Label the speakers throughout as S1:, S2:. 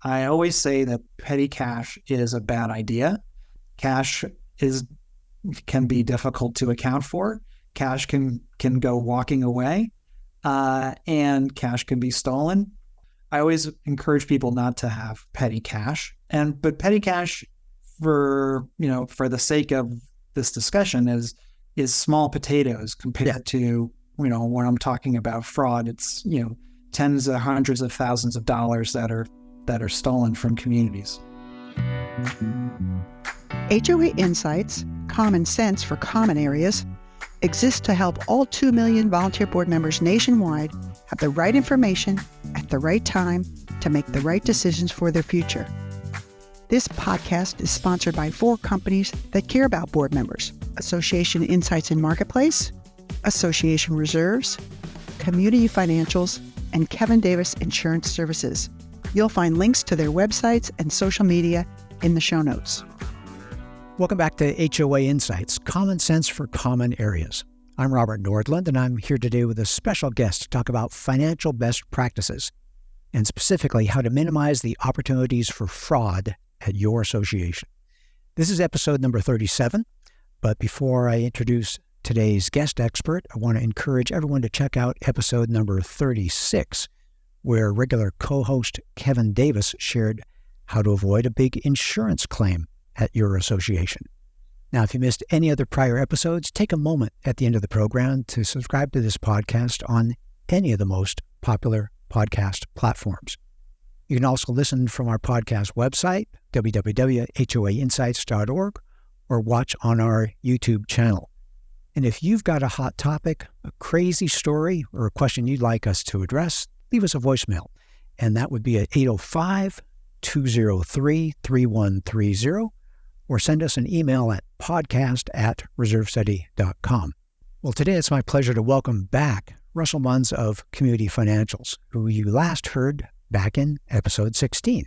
S1: I always say that petty cash is a bad idea. Cash can be difficult to account for. Cash can go walking away, and cash can be stolen. I always encourage people not to have petty cash, but petty cash, for the sake of this discussion, is small potatoes compared to when I'm talking about fraud. It's tens of hundreds of thousands of dollars that are stolen from communities.
S2: HOA Insights, common sense for common areas, exists to help all 2 million volunteer board members nationwide have the right information at the right time to make the right decisions for their future. This podcast is sponsored by 4 companies that care about board members: Association Insights and Marketplace, Association Reserves, Community Financials, and Kevin Davis Insurance Services. You'll find links to their websites and social media in the show notes.
S3: Welcome back to HOA Insights, Common Sense for Common Areas. I'm Robert Nordlund, and I'm here today with a special guest to talk about financial best practices, and specifically how to minimize the opportunities for fraud at your association. This is episode number 37, but before I introduce today's guest expert, I want to encourage everyone to check out episode number 36, where regular co-host Kevin Davis shared how to avoid a big insurance claim at your association. Now, if you missed any other prior episodes, take a moment at the end of the program to subscribe to this podcast on any of the most popular podcast platforms. You can also listen from our podcast website, www.hoainsights.org, or watch on our YouTube channel. And if you've got a hot topic, a crazy story, or a question you'd like us to address, leave us a voicemail. And that would be at 805-203-3130, or send us an email at podcast@reservestudy.com. Well, today it's my pleasure to welcome back Russell Munz of Community Financials, who you last heard back in episode 16.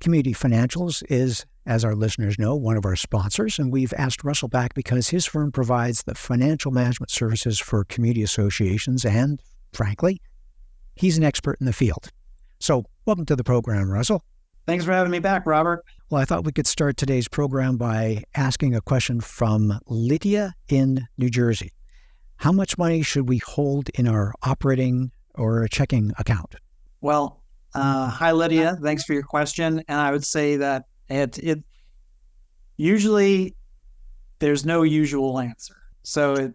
S3: Community Financials is, as our listeners know, one of our sponsors, and we've asked Russell back because his firm provides the financial management services for community associations, and, frankly, he's an expert in the field. So, welcome to the program, Russell.
S1: Thanks for having me back, Robert.
S3: Well, I thought we could start today's program by asking a question from Lydia in New Jersey. How much money should we hold in our operating or checking account?
S1: Well, hi, Lydia. Thanks for your question. And I would say that it usually there's no usual answer. So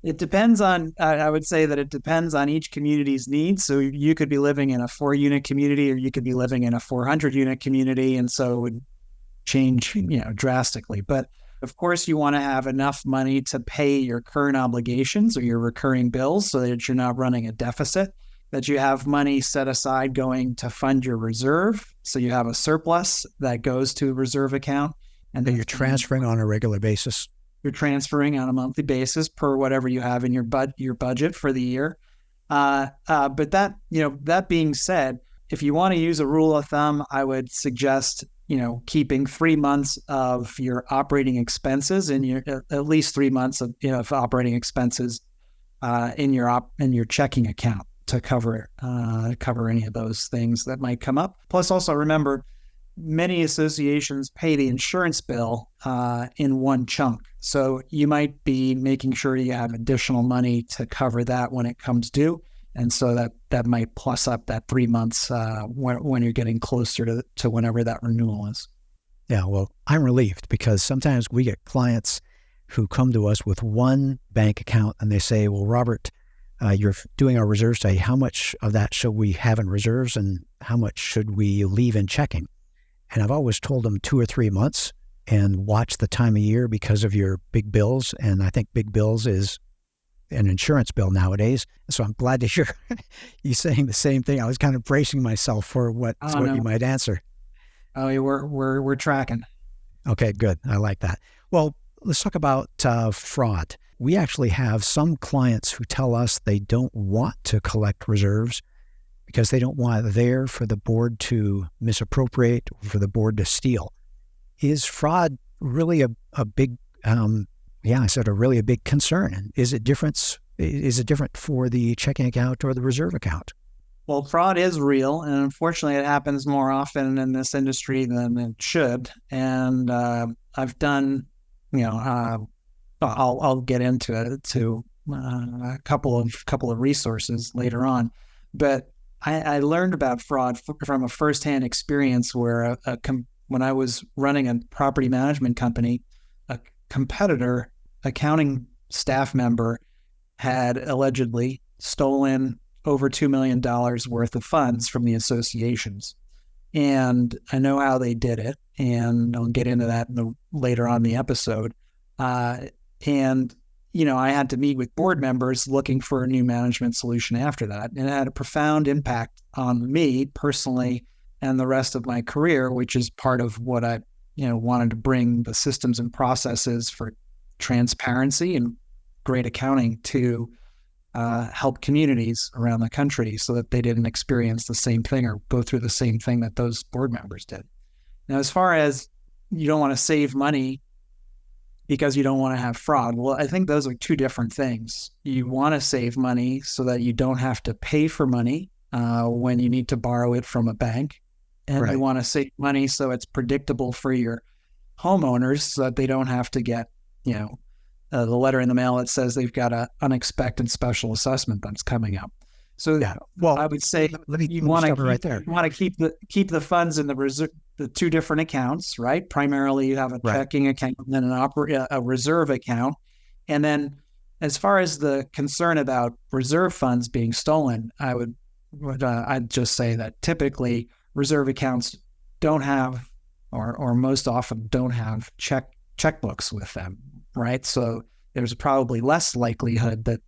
S1: it depends on, I would say that it depends on each community's needs. So you could be living in a 4-unit community, or you could be living in a 400-unit community. And so it would change, drastically. But of course, you want to have enough money to pay your current obligations or your recurring bills so that you're not running a deficit, that you have money set aside going to fund your reserve. So you have a surplus that goes to a reserve account.
S3: And that you're transferring on a regular basis.
S1: You're transferring on a monthly basis per whatever you have in your budget for the year. But that being said, if you want to use a rule of thumb, I would suggest, keeping 3 months of your operating expenses in your, at least 3 months of operating expenses in your checking account to cover any of those things that might come up. Plus, also remember, many associations pay the insurance bill in one chunk. So you might be making sure you have additional money to cover that when it comes due. And so that might plus up that 3 months when you're getting closer to whenever that renewal is.
S3: Yeah, well, I'm relieved because sometimes we get clients who come to us with one bank account and they say, well, Robert, you're doing our reserve study. How much of that should we have in reserves and how much should we leave in checking? And I've always told them 2 or 3 months and watch the time of year because of your big bills. And I think big bills is an insurance bill nowadays. So I'm glad to hear you saying the same thing. I was kind of bracing myself for what you might answer.
S1: Oh, we're tracking.
S3: Okay, good. I like that. Well, let's talk about fraud. We actually have some clients who tell us they don't want to collect reserves because they don't want it there for the board to misappropriate or for the board to steal. Is fraud really a big, a really big concern? And is it different for the checking account or the reserve account?
S1: Well, fraud is real, and unfortunately, it happens more often in this industry than it should. And I've done, you know, I'll get into it to a couple of resources later on, but I learned about fraud from a firsthand experience where when I was running a property management company, a competitor accounting staff member had allegedly stolen over $2 million worth of funds from the associations. And I know how they did it, and I'll get into that later on in the episode. And, I had to meet with board members looking for a new management solution after that. And it had a profound impact on me personally and the rest of my career, which is part of what I, wanted to bring the systems and processes for transparency and great accounting to help communities around the country so that they didn't experience the same thing or go through the same thing that those board members did. Now, as far as you don't want to save money because you don't want to have fraud, well, I think those are two different things. You want to save money so that you don't have to pay for money when you need to borrow it from a bank. And
S3: Right.
S1: you want to save money so it's predictable for your homeowners so that they don't have to get, the letter in the mail that says they've got an unexpected special assessment that's coming up. So
S3: Yeah. Well,
S1: I would say
S3: let me
S1: you want
S3: stop it right there.
S1: to keep the funds in the two different accounts, right? Primarily, you have a
S3: Right.
S1: checking account and then a reserve account. And then, as far as the concern about reserve funds being stolen, I'd just say that typically reserve accounts don't have, or most often don't have checkbooks with them, right? So there's probably less likelihood that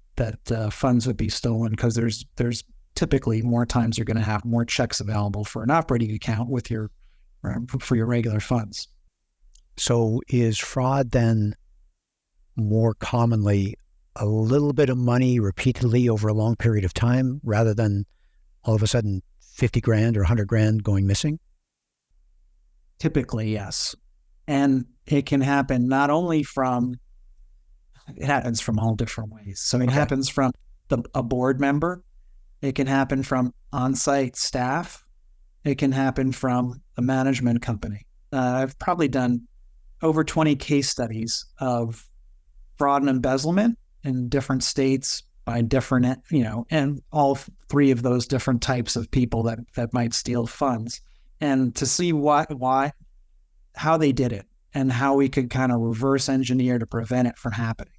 S1: funds would be stolen because there's typically more times you're going to have more checks available for an operating account for your regular funds.
S3: So is fraud then more commonly a little bit of money repeatedly over a long period of time rather than all of a sudden 50 grand or 100 grand going missing?
S1: Typically, yes. And it can happen it happens from all different ways. So it happens from a board member. It can happen from on-site staff. It can happen from a management company. I've probably done over 20 case studies of fraud and embezzlement in different states by different, and all three of those different types of people that might steal funds, and to see how they did it and how we could kind of reverse engineer to prevent it from happening.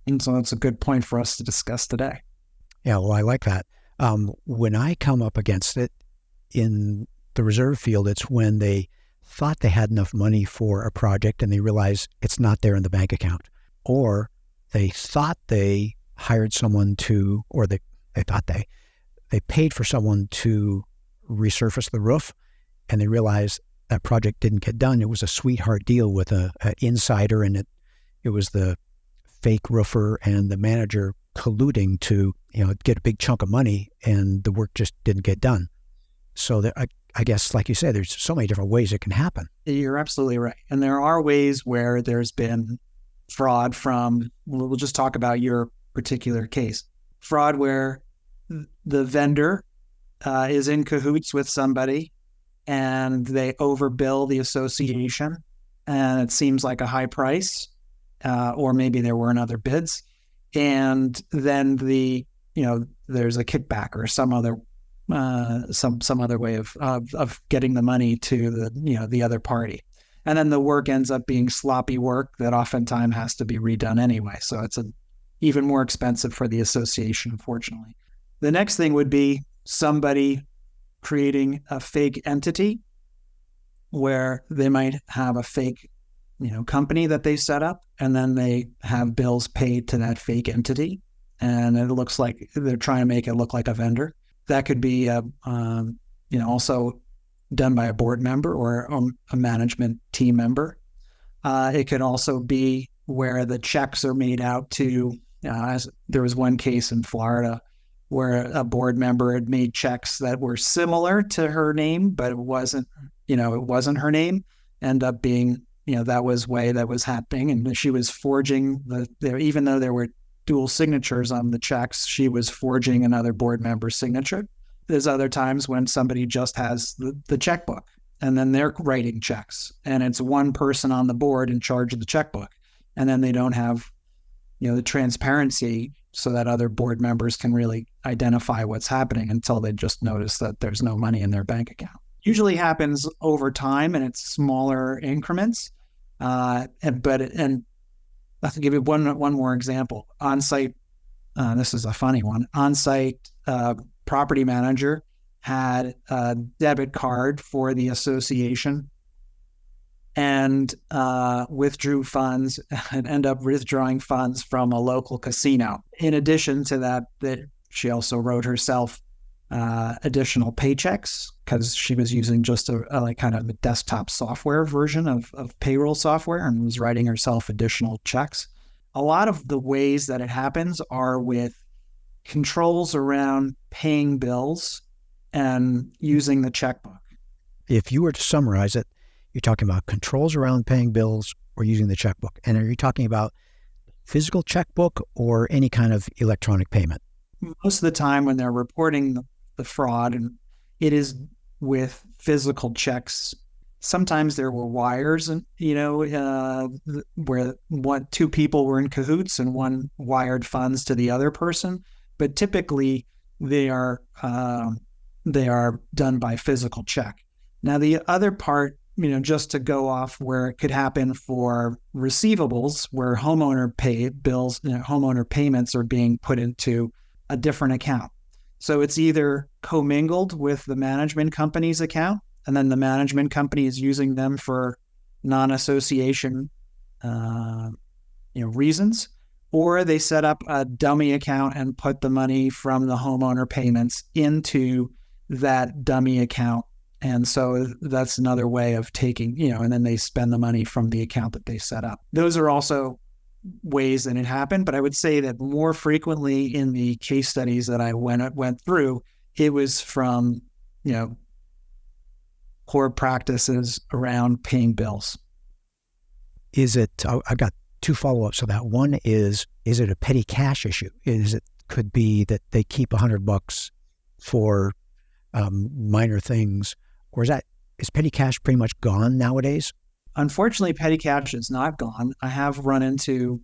S1: And so it's a good point for us to discuss today.
S3: Yeah, well, I like that. When I come up against it in the reserve field, it's when they thought they had enough money for a project and they realize it's not there in the bank account. Or they thought they hired someone to, or they thought they paid for someone to resurface the roof, and they realized that project didn't get done. It was a sweetheart deal with an insider, and it was the fake roofer and the manager colluding to get a big chunk of money, and the work just didn't get done. So I guess, like you said, there's so many different ways it can happen.
S1: You're absolutely right. And there are ways where there's been fraud we'll just talk about your particular case. Fraud where the vendor is in cahoots with somebody and they overbill the association and it seems like a high price, or maybe there weren't other bids. And then there's a kickback or some other way of getting the money to the other party. And then the work ends up being sloppy work that oftentimes has to be redone anyway. So it's even more expensive for the association, unfortunately. The next thing would be somebody creating a fake entity where they might have a fake, company that they set up, and then they have bills paid to that fake entity. And it looks like they're trying to make it look like a vendor. That could be, also done by a board member or a management team member. It could also be where the checks are made out to, as there was one case in Florida where a board member had made checks that were similar to her name, but it wasn't her name. End up being, that was way that was happening. And she was forging even though there were dual signatures on the checks, she was forging another board member's signature. there's other times when somebody just has the checkbook and then they're writing checks and it's one person on the board in charge of the checkbook. And then they don't have, the transparency so that other board members can really identify what's happening until they just notice that there's no money in their bank account. Usually happens over time and it's smaller increments. And I'll give you one more example. On-site, this is a funny one. On-site property manager had a debit card for the association and withdrew funds and ended up withdrawing funds from a local casino. In addition to that she also wrote herself additional paychecks because she was using just a kind of a desktop software version of payroll software and was writing herself additional checks. A lot of the ways that it happens are with controls around paying bills and using the checkbook.
S3: If you were to summarize it, you're talking about controls around paying bills or using the checkbook. And are you talking about physical checkbook or any kind of electronic payment?
S1: Most of the time when they're reporting the fraud, and it is with physical checks. Sometimes there were wires, and where two people were in cahoots and one wired funds to the other person. But typically, they are done by physical check. Now, the other part, just to go off where it could happen for receivables, where homeowner pay bills, homeowner payments are being put into a different account. So it's either commingled with the management company's account, and then the management company is using them for non-association, reasons, or they set up a dummy account and put the money from the homeowner payments into that dummy account. And so that's another way of taking, and then they spend the money from the account that they set up. Those are also ways that it happened, but I would say that more frequently in the case studies that I went through, it was from, poor practices around paying bills.
S3: I've got two follow-ups to that. One is it a petty cash issue? Could be that they keep $100 for minor things, or is petty cash pretty much gone nowadays?
S1: Unfortunately, petty cash is not gone. I have run into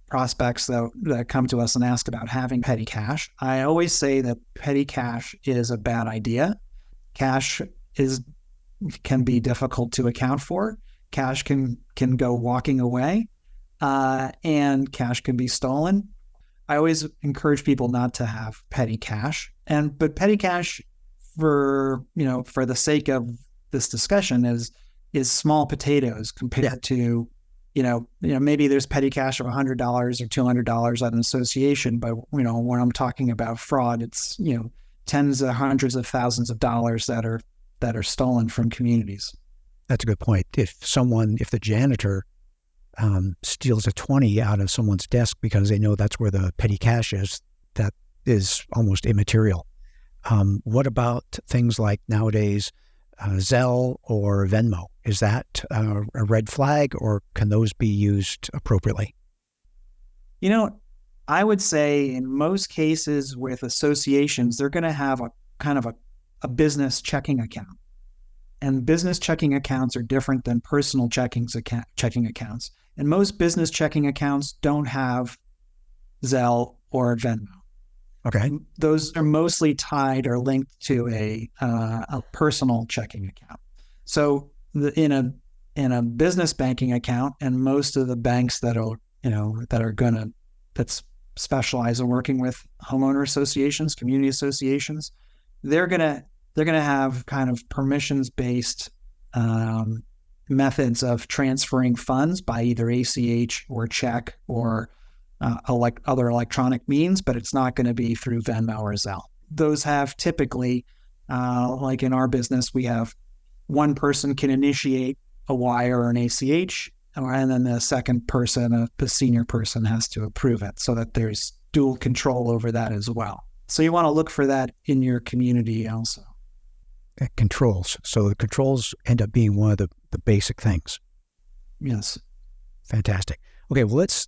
S1: prospects that come to us and ask about having petty cash. I always say that petty cash is a bad idea. Cash can be difficult to account for. Cash can go walking away, and cash can be stolen. I always encourage people not to have petty cash, but petty cash, for the sake of this discussion, is small potatoes compared to, maybe there's petty cash of $100 or $200 at an association, but when I'm talking about fraud, it's tens of hundreds of thousands of dollars that are stolen from communities.
S3: That's a good point. If the janitor steals a 20 out of someone's desk because they know that's where the petty cash is, that is almost immaterial. What about things like nowadays Zelle or Venmo? Is that a red flag, or can those be used appropriately?
S1: I would say in most cases with associations, they're going to have a kind of a business checking account. And business checking accounts are different than personal checking accounts. And most business checking accounts don't have Zelle or Venmo.
S3: Okay.
S1: Those are mostly tied or linked to a personal checking account. So in a business banking account, and most of the banks that specialize in working with homeowner associations, community associations, they're gonna have kind of permissions-based methods of transferring funds by either ACH or check or other electronic means, but it's not going to be through Venmo or Zelle. Those have typically, like in our business, we have one person can initiate a wire or an ACH, and then the second person, the senior person, has to approve it so that there's dual control over that as well. So you want to look for that in your community also.
S3: Controls. So the controls end up being one of the basic things.
S1: Yes.
S3: Fantastic. Okay, well, let's,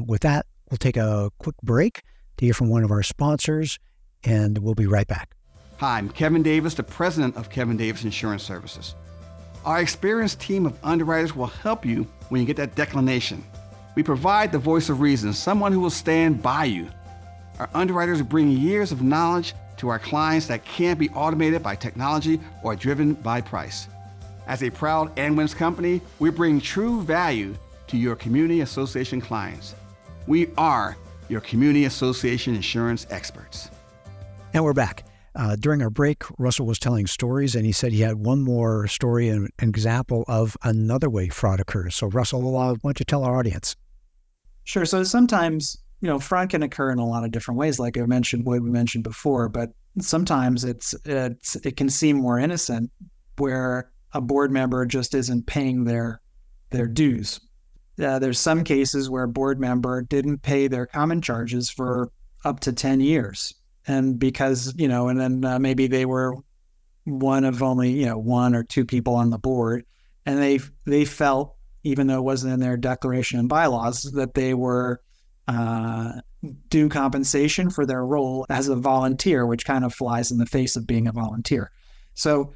S3: with that, we'll take a quick break to hear from one of our sponsors, and we'll be right back.
S4: Hi, I'm Kevin Davis, the president of Kevin Davis Insurance Services. Our experienced team of underwriters will help you when you get that declination. We provide the voice of reason, someone who will stand by you. Our underwriters bring years of knowledge to our clients that can't be automated by technology or driven by price. As a proud Munz company, we bring true value to your community association clients. We are your community association insurance experts.
S3: And we're back. During our break, Russell was telling stories, and he said he had one more story and an example of another way fraud occurs. So, Russell, why don't you tell our audience?
S1: Sure. So sometimes, fraud can occur in a lot of different ways, like we mentioned before. But sometimes it can seem more innocent, where a board member just isn't paying their dues. There's some cases where a board member didn't pay their common charges for up to 10 years. And because, and then maybe they were one of only, one or two people on the board, and they felt, even though it wasn't in their declaration and bylaws, that they were due compensation for their role as a volunteer, which kind of flies in the face of being a volunteer. So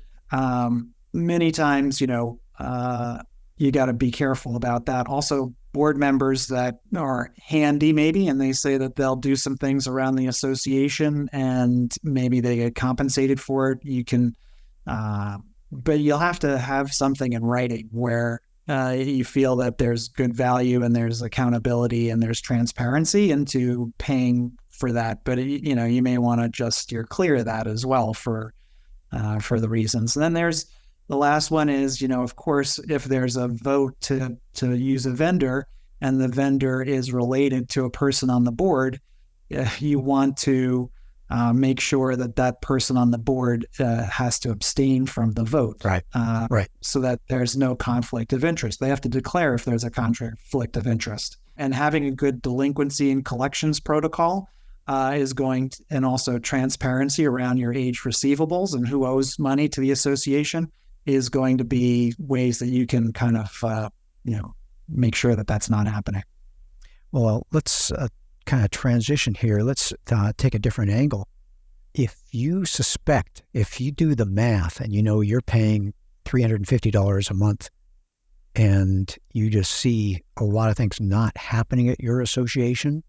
S1: many times, you got to be careful about that. Also, board members that are handy maybe, and they say that they'll do some things around the association and maybe they get compensated for it. You can, but you'll have to have something in writing where you feel that there's good value and there's accountability and there's transparency into paying for that. But, you may want to just steer clear of that as well for the reasons. And then there's the last one is, of course, if there's a vote to use a vendor and the vendor is related to a person on the board, you want to make sure that person on the board has to abstain from the vote.
S3: Right. Right.
S1: So that there's no conflict of interest. They have to declare if there's a conflict of interest. And having a good delinquency and collections protocol is going to, and also transparency around your aged receivables and who owes money to the association is going to be ways that you can kind of, make sure that that's not happening.
S3: Well, let's kind of transition here. Let's take a different angle. If you do the math and you're paying $350 a month and you just see a lot of things not happening at your association,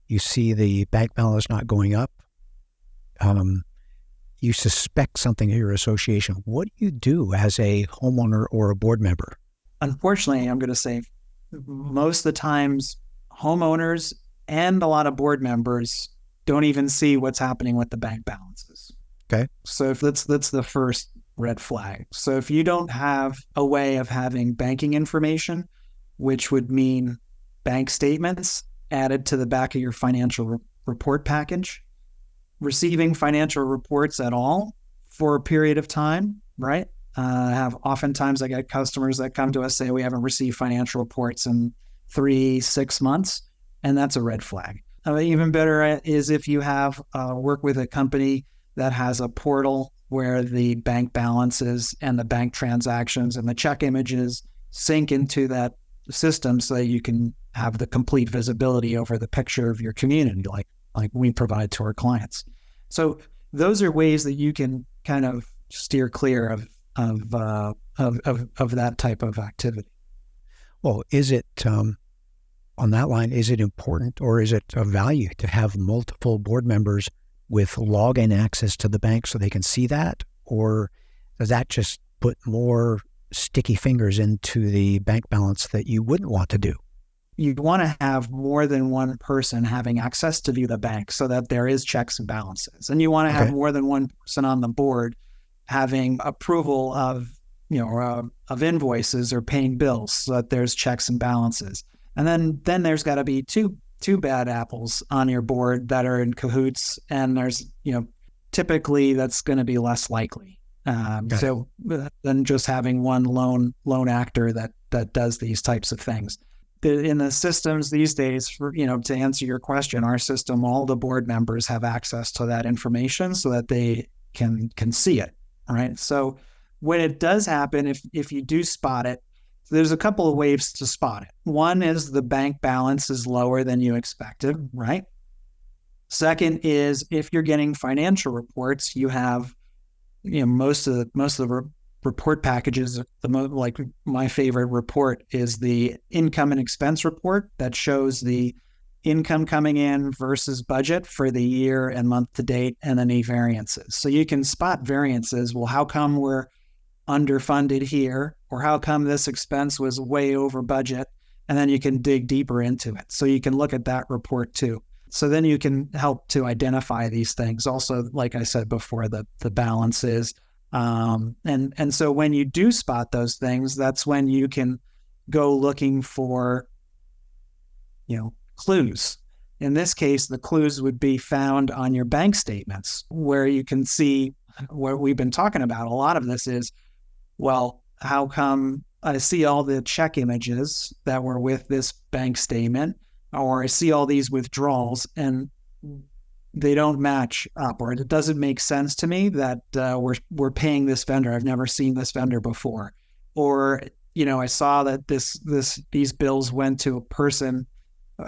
S3: you see the bank balance not going up, you suspect something at your association, what do you do as a homeowner or a board member?
S1: Unfortunately, I'm going to say most of the times homeowners and a lot of board members don't even see what's happening with the bank balances.
S3: Okay.
S1: So if that's the first red flag. So if you don't have a way of having banking information, which would mean bank statements added to the back of your financial report package, receiving financial reports at all for a period of time, right? Oftentimes I get customers that come to us say we haven't received financial reports in 3-6 months, and that's a red flag. Even better is if you have work with a company that has a portal where the bank balances and the bank transactions and the check images sync into that system so that you can have the complete visibility over the picture of your community, like we provide to our clients. So those are ways that you can kind of steer clear of that type of activity.
S3: Well, is it on that line? Is it important or is it of value to have multiple board members with login access to the bank so they can see that, or does that just put more sticky fingers into the bank balance that you wouldn't want to do?
S1: You'd want to have more than one person having access to view the bank so that there is checks and balances. And you want to have more than one person on the board having approval of invoices or paying bills so that there's checks and balances. And then there's got to be two bad apples on your board that are in cahoots. And there's, typically that's going to be less likely. So than just having one lone actor that does these types of things. In the systems these days, to answer your question, our system, all the board members have access to that information so that they can see it, right? So when it does happen, if you do spot it, there's a couple of ways to spot it. One is the bank balance is lower than you expected, right? Second is if you're getting financial reports, you have most of the report packages, like my favorite report is the income and expense report that shows the income coming in versus budget for the year and month to date, and any variances. So you can spot variances. Well, how come we're underfunded here? Or how come this expense was way over budget? And then you can dig deeper into it. So you can look at that report too. So then you can help to identify these things. Also, like I said before, the balances. And so when you do spot those things, that's when you can go looking for, clues. In this case, the clues would be found on your bank statements, where you can see what we've been talking about. A lot of this is, well, how come I see all the check images that were with this bank statement, or I see all these withdrawals and they don't match up, or it doesn't make sense to me that we're paying this vendor. I've never seen this vendor before. Or, I saw that these bills went to a person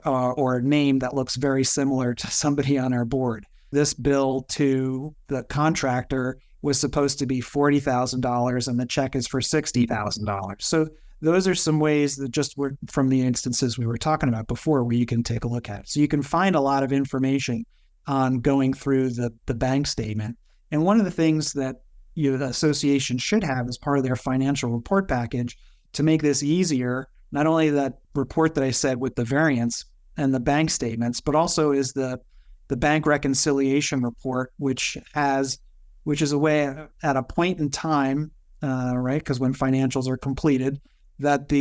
S1: or a name that looks very similar to somebody on our board. This bill to the contractor was supposed to be $40,000 and the check is for $60,000. So those are some ways that just were from the instances we were talking about before where you can take a look at it. So you can find a lot of information on going through the bank statement. And one of the things that the association should have as part of their financial report package to make this easier, not only that report that I said with the variance and the bank statements, but also is the bank reconciliation report, which is a way at a point in time, right? Because when financials are completed, that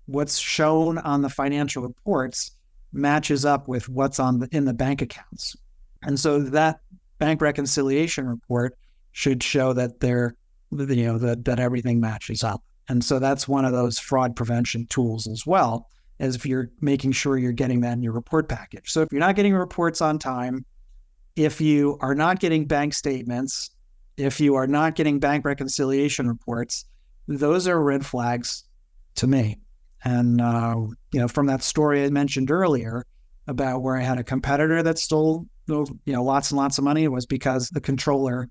S1: what's shown on the financial reports matches up with what's in the bank accounts. And so that bank reconciliation report should show that that everything matches up. And so that's one of those fraud prevention tools as well, as if you're making sure you're getting that in your report package. So if you're not getting reports on time, if you are not getting bank statements, if you are not getting bank reconciliation reports, those are red flags to me. And, from that story I mentioned earlier about where I had a competitor that stole, lots and lots of money, it was because the controller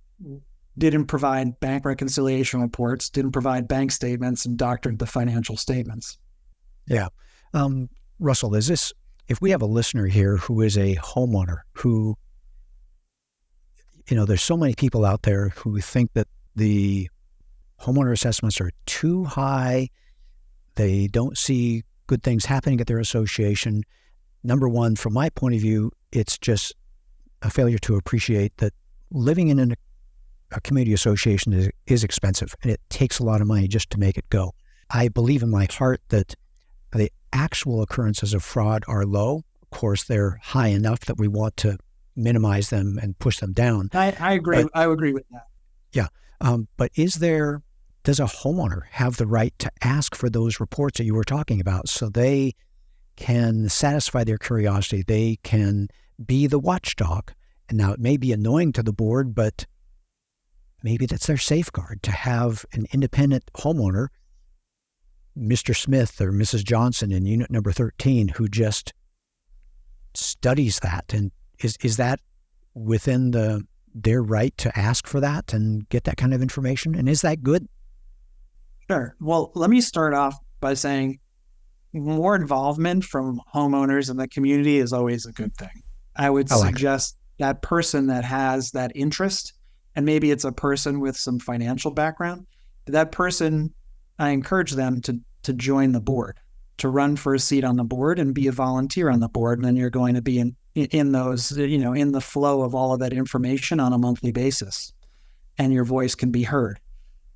S1: didn't provide bank reconciliation reports, didn't provide bank statements, and doctored the financial statements.
S3: Yeah. Russell, if we have a listener here who is a homeowner who, there's so many people out there who think that the homeowner assessments are too high. They don't see good things happening at their association. Number one, from my point of view, it's just a failure to appreciate that living in a community association is expensive, and it takes a lot of money just to make it go. I believe in my heart that the actual occurrences of fraud are low. Of course, they're high enough that we want to minimize them and push them down.
S1: I agree. I agree with that.
S3: Yeah. But does a homeowner have the right to ask for those reports that you were talking about so they can satisfy their curiosity? They can be the watchdog. And now it may be annoying to the board, but maybe that's their safeguard to have an independent homeowner, Mr. Smith or Mrs. Johnson in unit number 13, who just studies that. And is that within their right to ask for that and get that kind of information? And is that good?
S1: Sure. Well, let me start off by saying more involvement from homeowners in the community is always a good thing. I would suggest that person that has that interest, and maybe it's a person with some financial background, that person, I encourage them to join the board, to run for a seat on the board and be a volunteer on the board. And then you're going to be in those, in the flow of all of that information on a monthly basis, and your voice can be heard.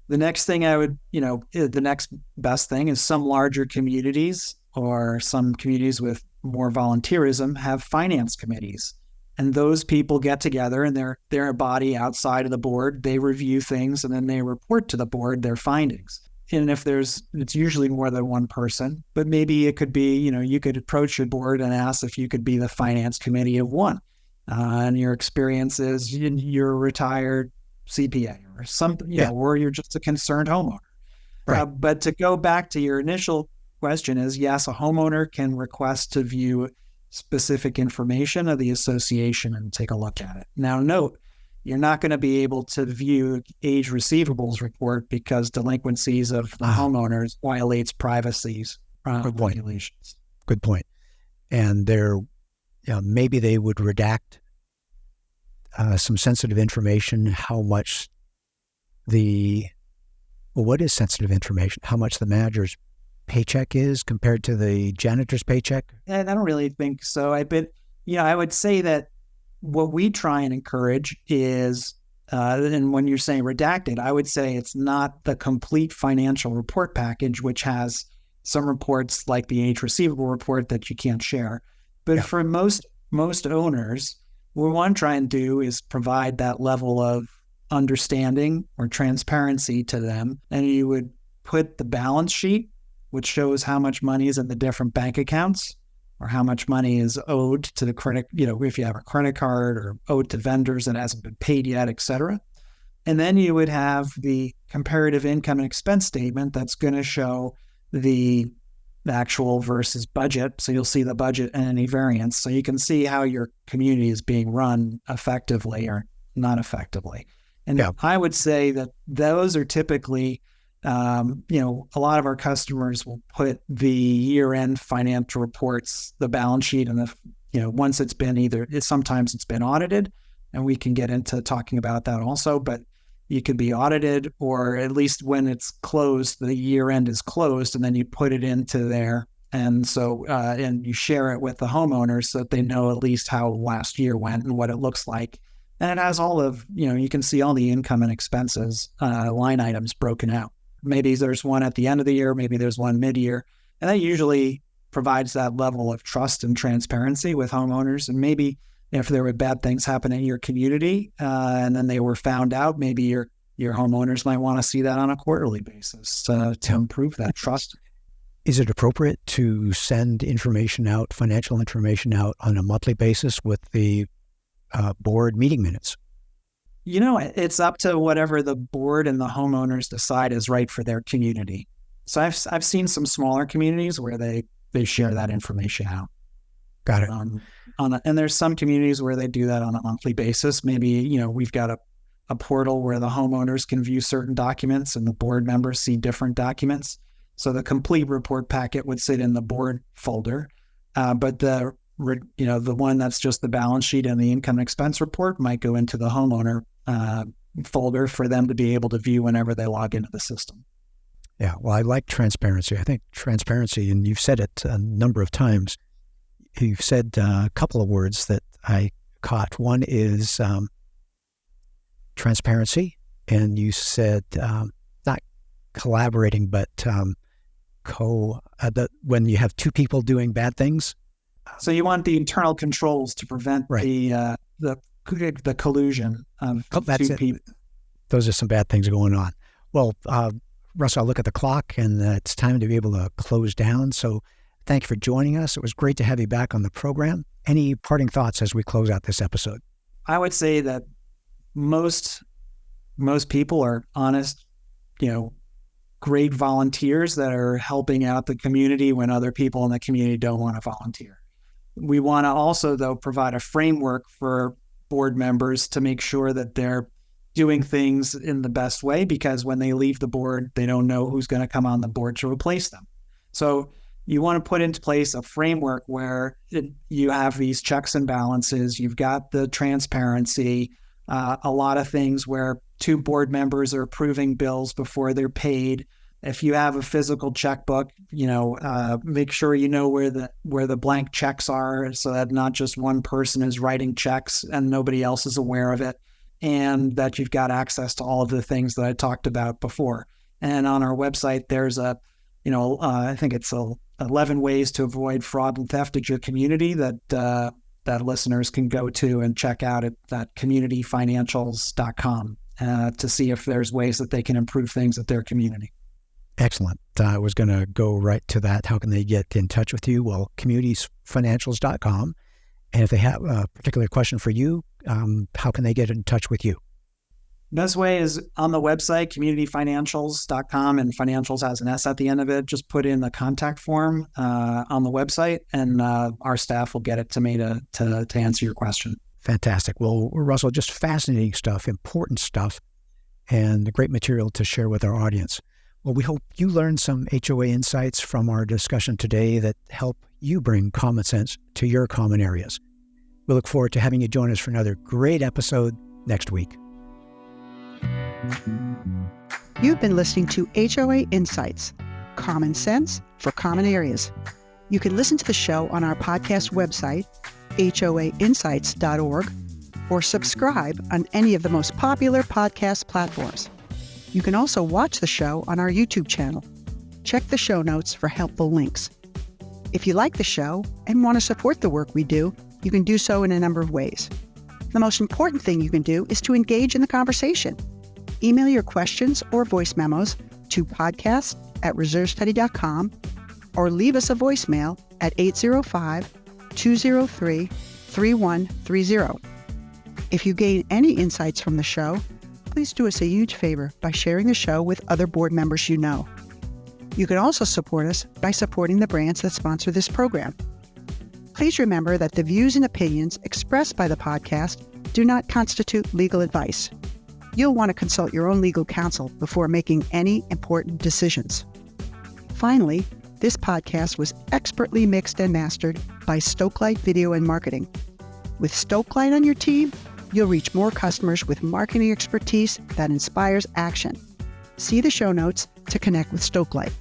S1: The next thing the next best thing is some larger communities or some communities with more volunteerism have finance committees. And those people get together and they're a body outside of the board. They review things and then they report to the board their findings. And if it's usually more than one person, but maybe it could be, you could approach your board and ask if you could be the finance committee of one. And your experience is you're a retired CPA or something, or you're just a concerned homeowner.
S3: Right.
S1: But to go back to your initial question is, yes, a homeowner can request to view specific information of the association and take a look at it. Now, note, you're not going to be able to view age receivables report because delinquencies of the homeowners violates privacy's regulations.
S3: Good point. And maybe they would redact some sensitive information, what is sensitive information? How much the manager's paycheck is compared to the janitor's paycheck?
S1: And I don't really think so. I would say that what we try and encourage is, and when you're saying redacted, I would say it's not the complete financial report package, which has some reports like the age receivable report that you can't share. But for most owners, what we want to try and do is provide that level of understanding or transparency to them. And you would put the balance sheet, which shows how much money is in the different bank accounts or how much money is owed to the credit, if you have a credit card or owed to vendors that hasn't been paid yet, et cetera. And then you would have the comparative income and expense statement that's going to show the actual versus budget. So you'll see the budget and any variance. So you can see how your community is being run effectively or not effectively. And I would say that those are typically, a lot of our customers will put the year-end financial reports, the balance sheet, and once it's been sometimes it's been audited, and we can get into talking about that also, but you could be audited, or at least when it's closed, the year end is closed, and then you put it into there. And so, and you share it with the homeowners so that they know at least how last year went and what it looks like. And it has all of, you can see all the income and expenses line items broken out. Maybe there's one at the end of the year, maybe there's one mid-year. And that usually provides that level of trust and transparency with homeowners. And maybe if there were bad things happening in your community and then they were found out, maybe your homeowners might want to see that on a quarterly basis to improve that trust.
S3: Is it appropriate to send information out, financial information out on a monthly basis with the board meeting minutes?
S1: It's up to whatever the board and the homeowners decide is right for their community. So I've seen some smaller communities where they share that information out.
S3: Got it.
S1: And there's some communities where they do that on a monthly basis. Maybe, we've got a portal where the homeowners can view certain documents and the board members see different documents. So the complete report packet would sit in the board folder. But the one that's just the balance sheet and the income and expense report might go into the homeowner folder for them to be able to view whenever they log into the system.
S3: Yeah, well, I like transparency. I think transparency, and you've said it a number of times, you've said a couple of words that I caught. One is transparency, and you said not collaborating, but when you have two people doing bad things.
S1: So you want the internal controls to prevent the collusion of two people.
S3: Those are some bad things going on. Well, Russ, I'll look at the clock, and it's time to be able to close down. So thank you for joining us. It was great to have you back on the program. Any parting thoughts as we close out this episode?
S1: I would say that most people are honest, great volunteers that are helping out the community when other people in the community don't want to volunteer. We want to also, though, provide a framework for board members to make sure that they're doing things in the best way, because when they leave the board, they don't know who's going to come on the board to replace them. So you want to put into place a framework where you have these checks and balances. You've got the transparency, a lot of things where two board members are approving bills before they're paid. If you have a physical checkbook, make sure you know where the blank checks are, so that not just one person is writing checks and nobody else is aware of it, and that you've got access to all of the things that I talked about before. And on our website, there's I think it's 11 ways to avoid fraud and theft at your community that listeners can go to and check out at communityfinancials.com to see if there's ways that they can improve things at their community.
S3: Excellent. I was going to go right to that. How can they get in touch with you? Well, communityfinancials.com. And if they have a particular question for you, how can they get in touch with you?
S1: Best way is on the website, communityfinancials.com, and financials has an S at the end of it. Just put in the contact form on the website, and our staff will get it to me to answer your question.
S3: Fantastic. Well, Russell, just fascinating stuff, important stuff, and great material to share with our audience. Well, we hope you learned some HOA insights from our discussion today that help you bring common sense to your common areas. We look forward to having you join us for another great episode next week.
S2: You've been listening to HOA Insights, Common Sense for Common Areas. You can listen to the show on our podcast website, hoainsights.org, or subscribe on any of the most popular podcast platforms. You can also watch the show on our YouTube channel. Check the show notes for helpful links. If you like the show and want to support the work we do, you can do so in a number of ways. The most important thing you can do is to engage in the conversation. Email your questions or voice memos to podcast@reservestudy.com or leave us a voicemail at 805-203-3130. If you gain any insights from the show, please do us a huge favor by sharing the show with other board members you know. You can also support us by supporting the brands that sponsor this program. Please remember that the views and opinions expressed by the podcast do not constitute legal advice. You'll want to consult your own legal counsel before making any important decisions. Finally, this podcast was expertly mixed and mastered by Stokelight Video and Marketing. With Stokelight on your team, you'll reach more customers with marketing expertise that inspires action. See the show notes to connect with Stokelight.